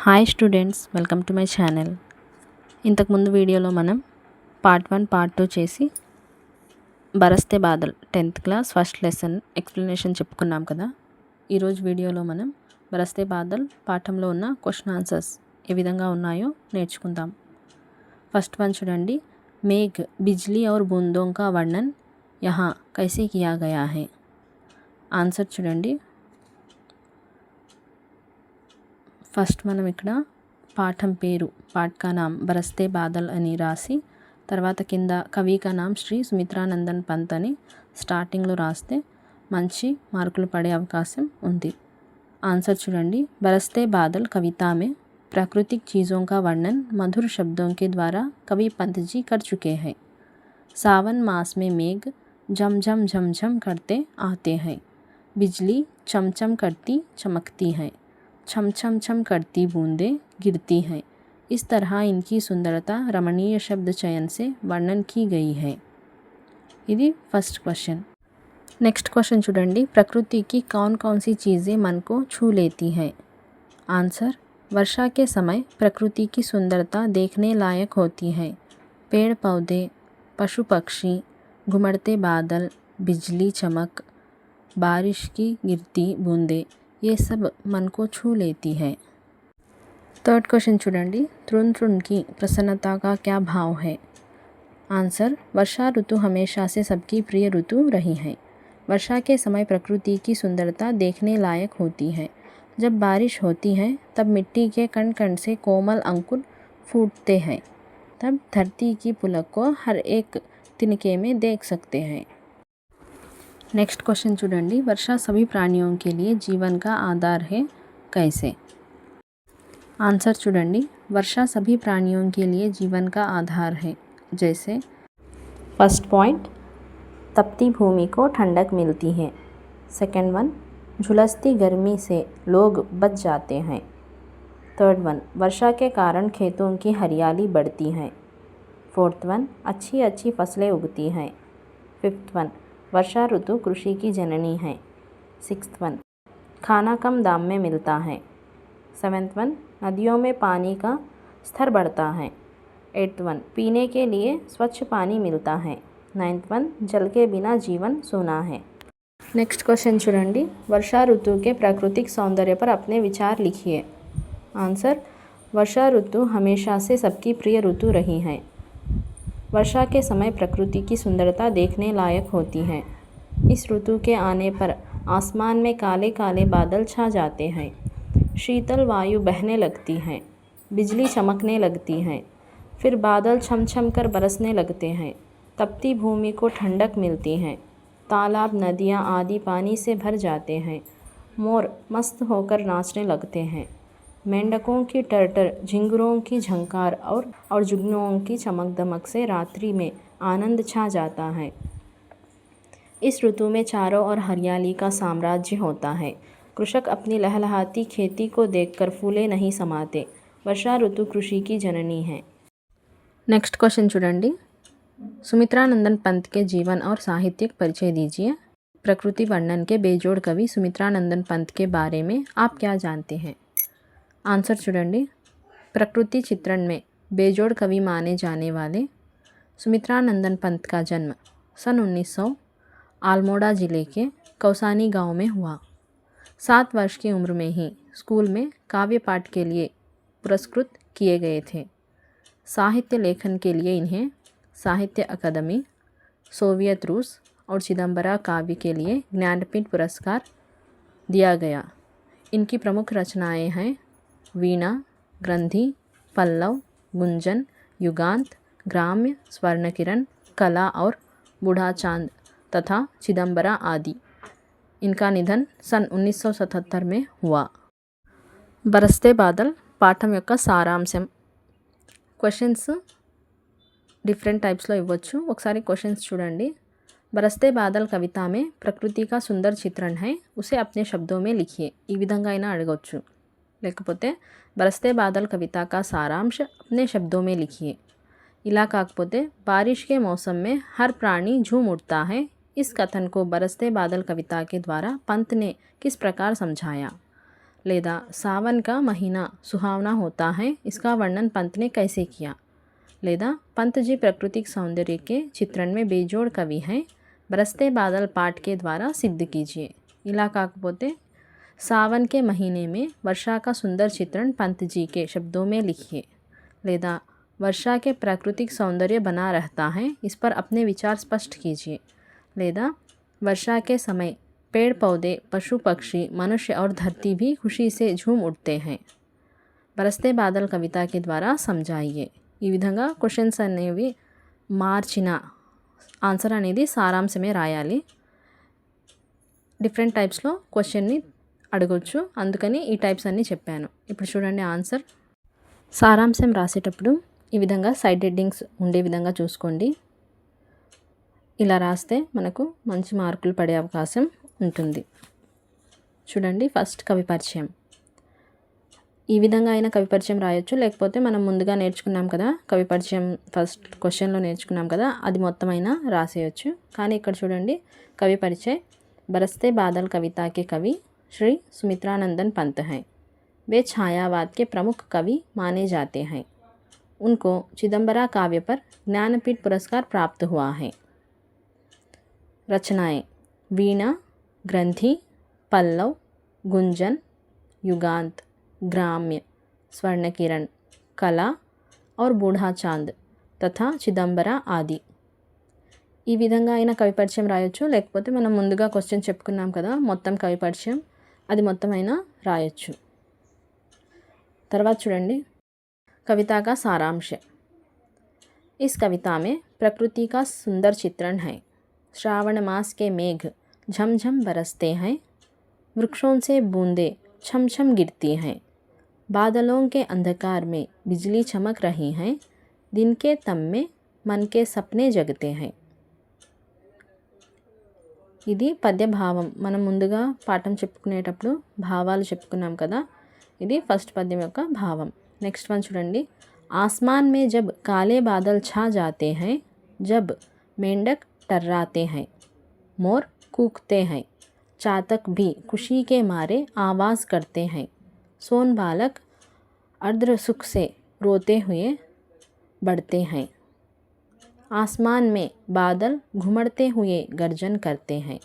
Hi students, welcome to my channel. ఇంతకుముందు వీడియోలో మనం పార్ట్ 1 పార్ట్ 2 చేసి Baraste Badal 10th class first lesson explanation చెప్పుకున్నాం కదా. ఈరోజు వీడియోలో మనం బరస్తే బాదల్ పాఠంలో ఉన్న క్వశ్చన్ ఆన్సర్స్ ఏ విధంగా ఉన్నాయో నేర్చుకుందాం. ఫస్ట్ వన్ చూడండి. మేఘ్ బిజ్లీ और बूंदों का वर्णन यहाँ कैसे किया गया है. ఆన్సర్ చూడండి. ఫస్ట్ మనం ఇక్కడ పాఠం పేరు పాఠ్ కా నామ్ బరస్తే బాదల్ అని రాసి తర్వాత కింద కవి కా నామ్ శ్రీ సుమిత్రానందన్ పంత్ అని స్టార్టింగ్లో రాస్తే మంచి మార్కులు పడే అవకాశం ఉంది. ఆన్సర్ చూడండి. బరస్తే బాదల్ कविता में प्राकृतिक चीज़ों का वर्णन मधुर शब्दों के द्वारा कवि पंत जी कर चुके हैं. सावन मास में मेघ झम झम झम झम करते आते हैं. बिजली चमचम करती चमकती है. छम छम छम करती बूंदें गिरती हैं. इस तरह इनकी सुंदरता रमणीय शब्द चयन से वर्णन की गई है. ఇది ఫస్ట్ క్వశ్చన్. नेक्स्ट क्वेश्चन చూడండి. प्रकृति की कौन कौन सी चीज़ें मन को छू लेती हैं. आंसर. वर्षा के समय प्रकृति की सुंदरता देखने लायक होती है. पेड़ पौधे, पशु पक्षी, घुमड़ते बादल, बिजली चमक, बारिश की गिरती बूंदें, ये सब मन को छू लेती है. थर्ड क्वेश्चन చూడండి. तृण तृण की प्रसन्नता का क्या भाव है. आंसर. वर्षा ऋतु हमेशा से सबकी प्रिय ऋतु रही है. वर्षा के समय प्रकृति की सुंदरता देखने लायक होती है. जब बारिश होती है तब मिट्टी के कण कण से कोमल अंकुर फूटते हैं. तब धरती की पुलक को हर एक तिनके में देख सकते हैं. नेक्स्ट क्वेश्चन చూడండి. वर्षा सभी प्राणियों के लिए जीवन का आधार है. कैसे. आंसर చూడండి. वर्षा सभी प्राणियों के लिए जीवन का आधार है. जैसे फर्स्ट पॉइंट, तपती भूमि को ठंडक मिलती है. सेकंड वन, झुलसती गर्मी से लोग बच जाते हैं. थर्ड वन, वर्षा के कारण खेतों की हरियाली बढ़ती है. फोर्थ वन, अच्छी अच्छी फसलें उगती हैं. फिफ्थ वन, वर्षा ऋतु कृषि की जननी है. सिक्स्थ वन, खाना कम दाम में मिलता है. सेवेंथ वन, नदियों में पानी का स्तर बढ़ता है. एट्थ वन, पीने के लिए स्वच्छ पानी मिलता है. नाइन्थ वन, जल के बिना जीवन सूना है. नेक्स्ट क्वेश्चन చూడండి. वर्षा ऋतु के प्राकृतिक सौंदर्य पर अपने विचार लिखिए. आंसर. वर्षा ऋतु हमेशा से सबकी प्रिय ऋतु रही है. वर्षा के समय प्रकृति की सुंदरता देखने लायक होती है. इस ऋतु के आने पर आसमान में काले काले बादल छा जाते हैं. शीतल वायु बहने लगती है. बिजली चमकने लगती है. फिर बादल छम छम कर बरसने लगते हैं. तपती भूमि को ठंडक मिलती है. तालाब नदियाँ आदि पानी से भर जाते हैं. मोर मस्त होकर नाचने लगते हैं. मेंढकों की टर्टर, झिंगुरों की झंकार और जुगनुओं की चमक दमक से रात्रि में आनंद छा जाता है. इस ऋतु में चारों ओर हरियाली का साम्राज्य होता है. कृषक अपनी लहलहाती खेती को देखकर फूले नहीं समाते. वर्षा ऋतु कृषि की जननी है. नेक्स्ट क्वेश्चन చూడండి. सुमित्रानंदन पंत के जीवन और साहित्यिक परिचय दीजिए. प्रकृति वर्णन के बेजोड़ कवि सुमित्रानंदन पंत के बारे में आप क्या जानते हैं. आंसर చూడండి. प्रकृति चित्रण में बेजोड़ कवि माने जाने वाले सुमित्रानंदन पंत का जन्म सन 1900 अल्मोड़ा ज़िले के कौसानी गांव में हुआ. 7 वर्ष की उम्र में ही स्कूल में काव्य पाठ के लिए पुरस्कृत किए गए थे. साहित्य लेखन के लिए इन्हें साहित्य अकादमी, सोवियत रूस और चिदम्बरा काव्य के लिए ज्ञानपीठ पुरस्कार दिया गया. इनकी प्रमुख रचनाएं हैं वीणा, ग्रंथि, पल्लव, गुंजन, युगांत, ग्राम्य, स्वर्णकिरण, कला और बूढ़ा चांद तथा चिदम्बरा आदि. इनका निधन सन 1977 में हुआ. बरसते बादल పాఠం యొక్క సారాంశం. క్వశ్చన్స్ డిఫరెంట్ టైప్స్లో ఇవ్వచ్చు. ఒకసారి క్వశ్చన్స్ చూడండి. बरसते बादल कविता में प्रकृति का सुंदर चित्रण है, उसे अपने शब्दों में लिखिए. ఈ విధంగా అయినా అడగవచ్చు. లేకపోతే बरसते बादल कविता का सारांश अपने शब्दों में लिखिए. ఇలా కాకపోతే बारिश के मौसम में हर प्राणी झूम उठता है. इस कथन को बरसते बादल कविता के द्वारा पंत ने किस प्रकार समझाया. లేదా सावन का महीना सुहावना होता है, इसका वर्णन पंत ने कैसे किया, లేదా पंत जी प्राकृतिक सौंदर्य के चित्रण में बेजोड़ कवि हैं, बरसते बादल पाठ के द्वारा सिद्ध कीजिए। ఇలా కాకపోతే सावन के महीने में वर्षा का सुंदर चित्रण पंत जी के शब्दों में लिखिए, లేదా वर्षा के प्राकृतिक सौंदर्य बना रहता है, इस पर अपने विचार स्पष्ट कीजिए, లేదా वर्षा के समय पेड़ पौधे पशु पक्षी मनुष्य और धरती भी खुशी से झूम उठते हैं, बरसते बादल कविता के द्वारा समझाइए। ఈ విధంగా క్వశ్చన్స్ అనేవి మార్చిన ఆన్సర్ అనేది సారాంశమే రాయాలి. డిఫరెంట్ టైప్స్లో క్వశ్చన్ని అడగొచ్చు, అందుకని ఈ టైప్స్ అన్నీ చెప్పాను. ఇప్పుడు చూడండి ఆన్సర్. సారాంశం రాసేటప్పుడు ఈ విధంగా సైడ్ హెడ్డింగ్స్ ఉండే విధంగా చూసుకోండి. ఇలా రాస్తే మనకు మంచి మార్కులు పడే అవకాశం ఉంటుంది. చూడండి, ఫస్ట్ కవి పరిచయం. ఈ విధంగా అయినా కవి పరిచయం రాయొచ్చు, లేకపోతే మనం ముందుగా నేర్చుకున్నాం కదా కవి పరిచయం, ఫస్ట్ క్వశ్చన్లో నేర్చుకున్నాం కదా, అది మొత్తం అయినా రాసేయచ్చు. కానీ ఇక్కడ చూడండి, కవి పరిచय बरसते बादल कविता के कवि श्री सुमित्रानंदन पंत हैं। वे छायावाद के प्रमुख कवि माने जाते हैं। उनको चिदंबरा काव्य पर ज्ञानपीठ पुरस्कार प्राप्त हुआ है। रचनाएं: वीणा, ग्रंथि, पल्लव, गुंजन, युगांत, ग्राम्य, स्वर्णकिरण, कला और बूढ़ा चांद तथा चिदंबरा आदि. ఈ విధంగా అయినా కవి పరిచయం రాయొచ్చు, లేకపోతే మనం ముందుగా క్వశ్చన్ చెప్పుకున్నాం కదా మొత్తం కవి పరిచయం, అది మొత్తం అయినా రాయొచ్చు. తర్వాత చూడండి, कविता का सारांश. इस कविता में प्रकृति का सुंदर चित्रण है. श्रावण मास के मेघ झमझम बरसते हैं, वृक्षों से बूंदें छम छम गिरती हैं, बादलों के अंधकार में बिजली चमक रही हैं, दिन के तम में मन के सपने जगते हैं. ఇది పద్య భావం. మనం ముందుగా పాఠం చెప్పుకునేటప్పుడు భావాలు చెప్పుకున్నాం కదా, ఇది ఫస్ట్ పద్యం యొక్క భావం. నెక్స్ట్ వన్ చూడండి, आसमान में जब काले बादल छा जाते हैं, जब मेंढक टर्राते हैं, मोर कूकते हैं, चातक भी खुशी के मारे आवाज़ करते हैं, सोन बालक अर्द्र सुख से रोते हुए बढ़ते हैं, आसमान में बादल घुमड़ते हुए गर्जन करते हैं,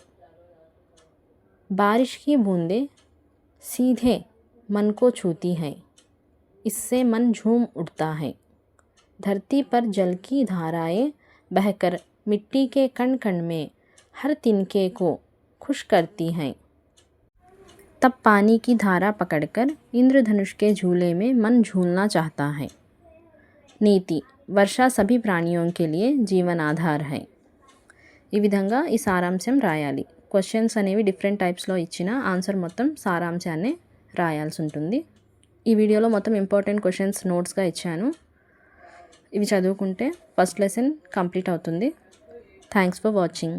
बारिश की बूंदें सीधे मन को छूती हैं, इससे मन झूम उठता है, धरती पर जल की धाराएं बहकर मिट्टी के कण कण में हर तिनके को खुश करती हैं, तब पानी की धारा पकड़कर इंद्रधनुष के झूले में मन झूलना चाहता है. नीति: वर्षा सभी प्राणियों के लिए जीवन आधार है. ఈ విధంగా ఈ సారాంశం రాయాలి. క్వశ్చన్స్ అనేవి డిఫరెంట్ టైప్స్లో ఇచ్చిన ఆన్సర్ మొత్తం సారాంశాన్ని రాయాల్సి ఉంటుంది. ఈ వీడియోలో మొత్తం ఇంపార్టెంట్ క్వశ్చన్స్ నోట్స్గా ఇచ్చాను. ఇవి చదువుకుంటే ఫస్ట్ లెసన్ కంప్లీట్ అవుతుంది. Thanks for watching.